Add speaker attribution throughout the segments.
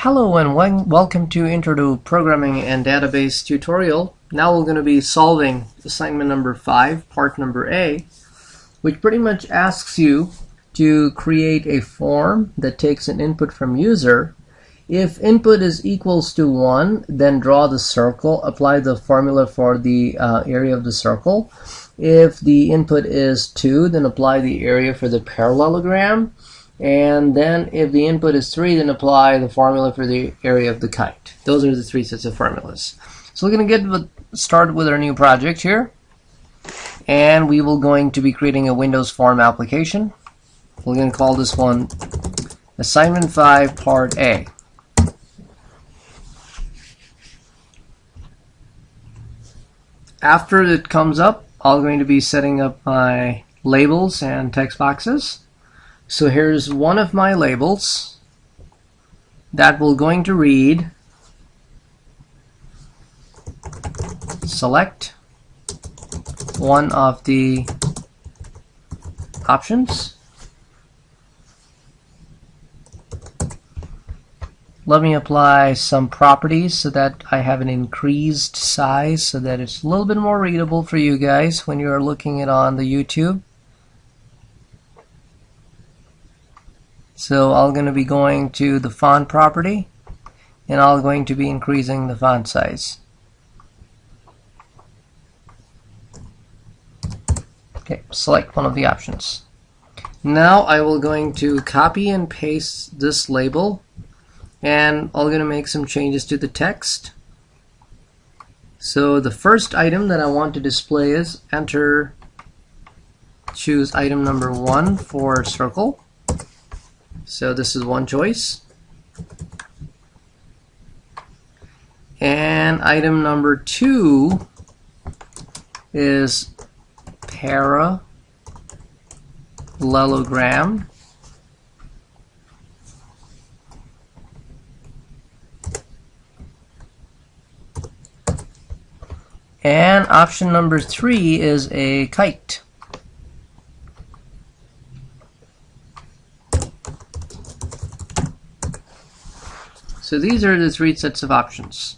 Speaker 1: Hello and welcome to Intro to Programming and Database tutorial. Now we're going to be solving assignment number 5, part number A, which pretty much asks you to create a form that takes an input from user. If input is equals to 1, then draw the circle, apply the formula for the area of the circle. If the input is 2, then apply the area for the parallelogram. And then if the input is 3, then apply the formula for the area of the kite. Those are the 3 sets of formulas. So we're going to get started with our new project here. And we will going to be creating a Windows form application. We're going to call this one Assignment 5 Part A. After it comes up, I'm going to be setting up my labels and text boxes. So here's one of my labels that will going to read select one of the options. Let me apply some properties so that I have an increased size so that it's a little bit more readable for you guys when you're looking it on the YouTube. So I'm going to be going to the font property and I'm going to be increasing the font size. Okay, select one of the options. Now I will going to copy and paste this label and I'm going to make some changes to the text. So the first item that I want to display is choose item number 1 for circle. So this is one choice. And item number 2 is parallelogram. And option number 3 is a kite. So these are the 3 sets of options.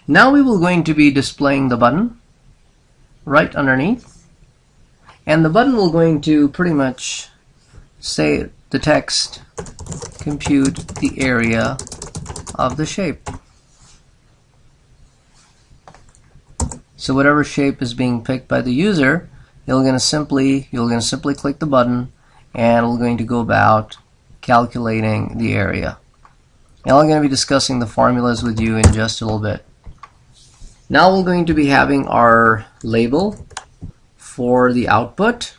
Speaker 1: Now we will going to be displaying the button right underneath, and the button will going to pretty much say the text compute the area of the shape. So whatever shape is being picked by the user, you're going to simply click the button and we're going to go about calculating the area. And I'm going to be discussing the formulas with you in just a little bit. Now we're going to be having our label for the output.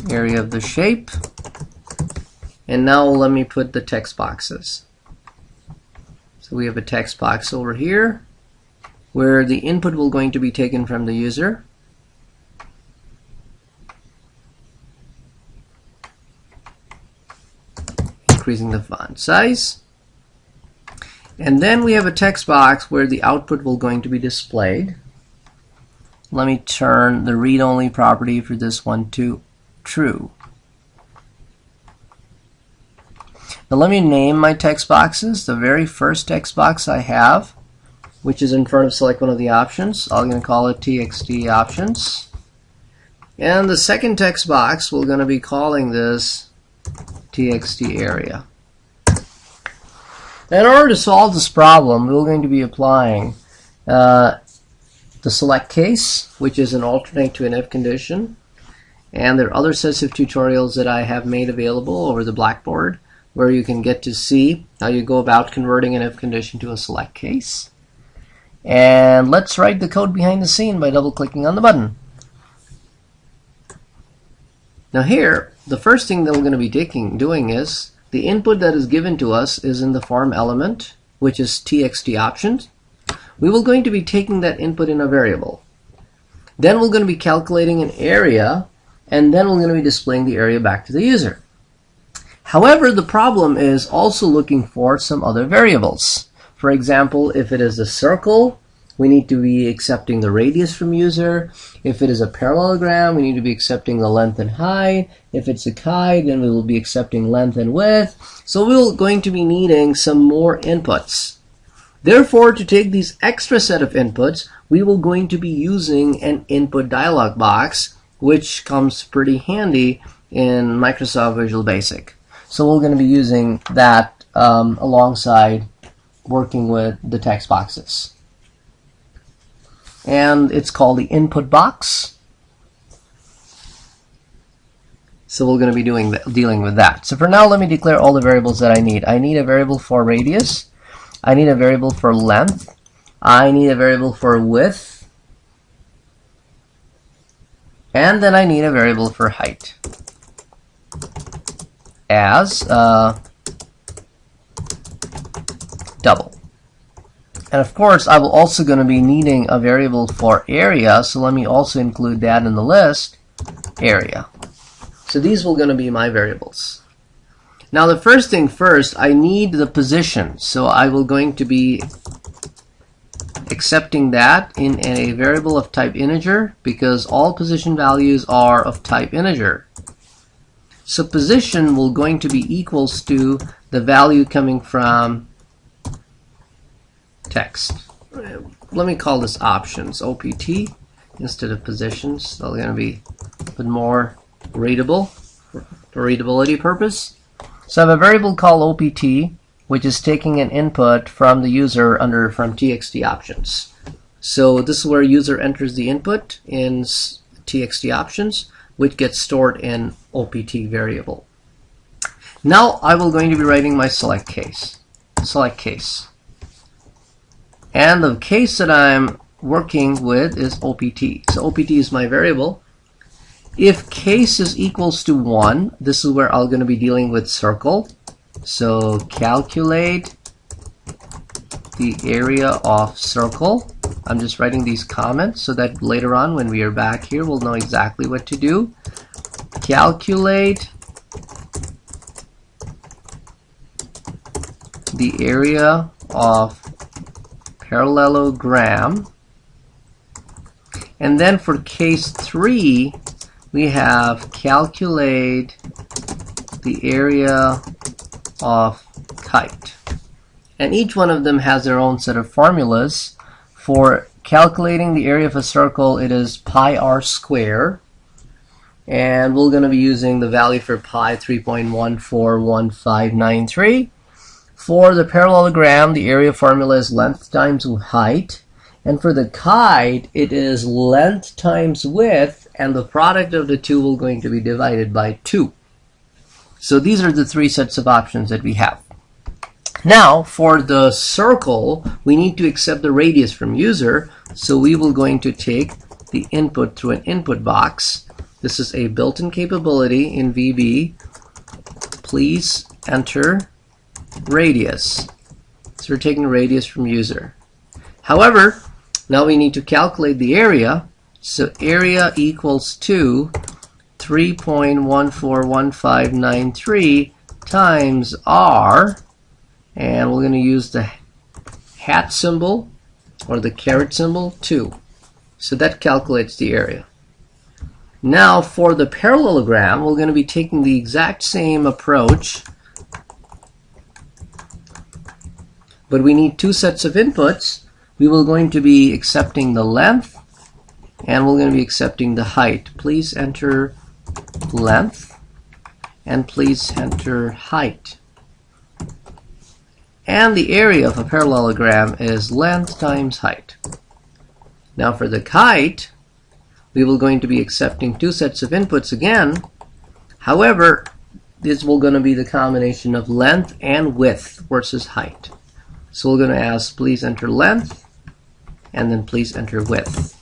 Speaker 1: Area of the shape. And now let me put the text boxes. So we have a text box over here where the input will going to be taken from the user. Increasing the font size. And then we have a text box where the output will going to be displayed. Let me turn the read-only property for this one to true. Now let me name my text boxes. The very first text box I have, which is in front of select one of the options, I'm going to call it TXT options. And the second text box, we're going to be calling this TXT area. In order to solve this problem, we're going to be applying the select case, which is an alternate to an if condition. And there are other sets of tutorials that I have made available over the Blackboard, where you can get to see how you go about converting an if condition to a select case. And let's write the code behind the scene by double clicking on the button. Now here, the first thing that we're going to be doing is the input that is given to us is in the form element, which is TXT options. We will going to be taking that input in a variable. Then we're going to be calculating an area, and then we're going to be displaying the area back to the user. However, the problem is also looking for some other variables. For example, if it is a circle, we need to be accepting the radius from user. If it is a parallelogram, we need to be accepting the length and height. If it's a kite, then we will be accepting length and width. So we're going to be needing some more inputs. Therefore, to take these extra set of inputs, we will going to be using an input dialog box, which comes pretty handy in Microsoft Visual Basic. So we're going to be using that alongside working with the text boxes. And it's called the input box. So we're going to be dealing with that. So for now, let me declare all the variables that I need. I need a variable for radius. I need a variable for length. I need a variable for width. And then I need a variable for height as double. And of course, I will also going to be needing a variable for area, so let me also include that in the list, area. So these will going to be my variables. Now the first thing first, I need the position, so I will going to be accepting that in a variable of type integer because all position values are of type integer. So position will going to be equals to the value coming from text. Let me call this options, OPT, instead of positions. They're going to be a bit more readable for readability purpose. So I have a variable called OPT, which is taking an input from the user from TXT options. So this is where user enters the input in TXT options, which gets stored in OPT variable. Now I will going to be writing my select case. And the case that I'm working with is OPT. So OPT is my variable. If case is equals to 1, this is where I'm going to be dealing with circle. So calculate the area of circle. I'm just writing these comments so that later on when we are back here, we'll know exactly what to do. Calculate the area of parallelogram. And then for case 3, we have calculate the area of kite. And each one of them has their own set of formulas. For calculating the area of a circle, it is pi r square. And we're going to be using the value for pi 3.141593. For the parallelogram, the area formula is length times height. And for the kite, it is length times width, and the product of the two will going to be divided by 2. So these are the 3 sets of options that we have. Now, for the circle, we need to accept the radius from user, so we will going to take the input through an input box. This is a built-in capability in VB. Please enter radius. So we're taking radius from user. However, now we need to calculate the area. So area equals to 3.141593 times r, and we're going to use the hat symbol or the caret symbol 2. So that calculates the area. Now for the parallelogram, we're going to be taking the exact same approach, but we need 2 sets of inputs. We will going to be accepting the length and we're going to be accepting the height. Please enter length and please enter height. And the area of a parallelogram is length times height. Now for the kite, we will going to be accepting 2 sets of inputs again. However, this will going to be the combination of length and width versus height. So we're going to ask please enter length and then please enter width.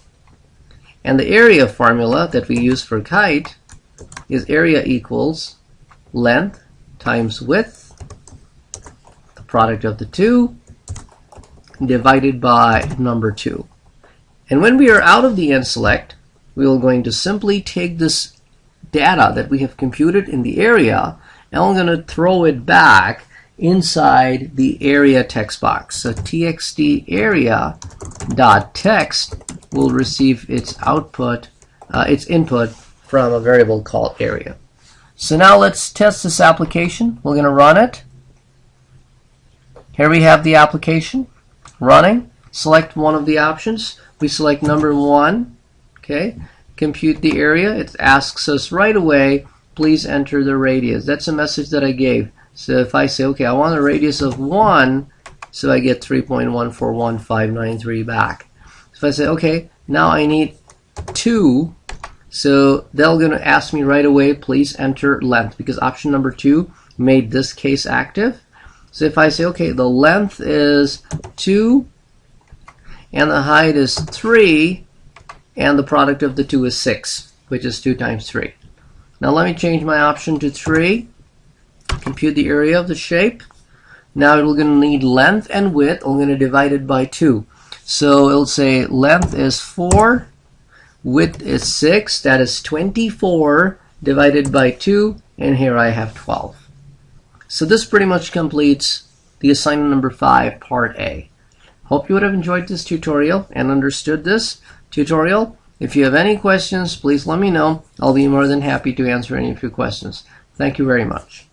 Speaker 1: And the area formula that we use for kite is area equals length times width, the product of the 2, divided by number 2. And when we are out of the end select, we are going to simply take this data that we have computed in the area and we're going to throw it back inside the area text box. So txt area dot text will receive its output, its input from a variable called area. So now let's test this application. We're going to run it. Here we have the application running. Select one of the options. We select number 1. Okay. Compute the area. It asks us right away, please enter the radius. That's a message that I gave. So if I say, okay, I want a radius of 1, so I get 3.141593 back. If I say, okay, now I need 2, so they're going to ask me right away, please enter length, because option number 2 made this case active. So if I say, okay, the length is 2, and the height is 3, and the product of the 2 is 6, which is 2 times 3. Now let me change my option to 3. Compute the area of the shape. Now we're going to need length and width. I'm going to divide it by 2. So it'll say length is 4, width is 6. That is 24 divided by 2, and here I have 12. So this pretty much completes the assignment number 5, part A. Hope you would have enjoyed this tutorial and understood this tutorial. If you have any questions, please let me know. I'll be more than happy to answer any of your questions. Thank you very much.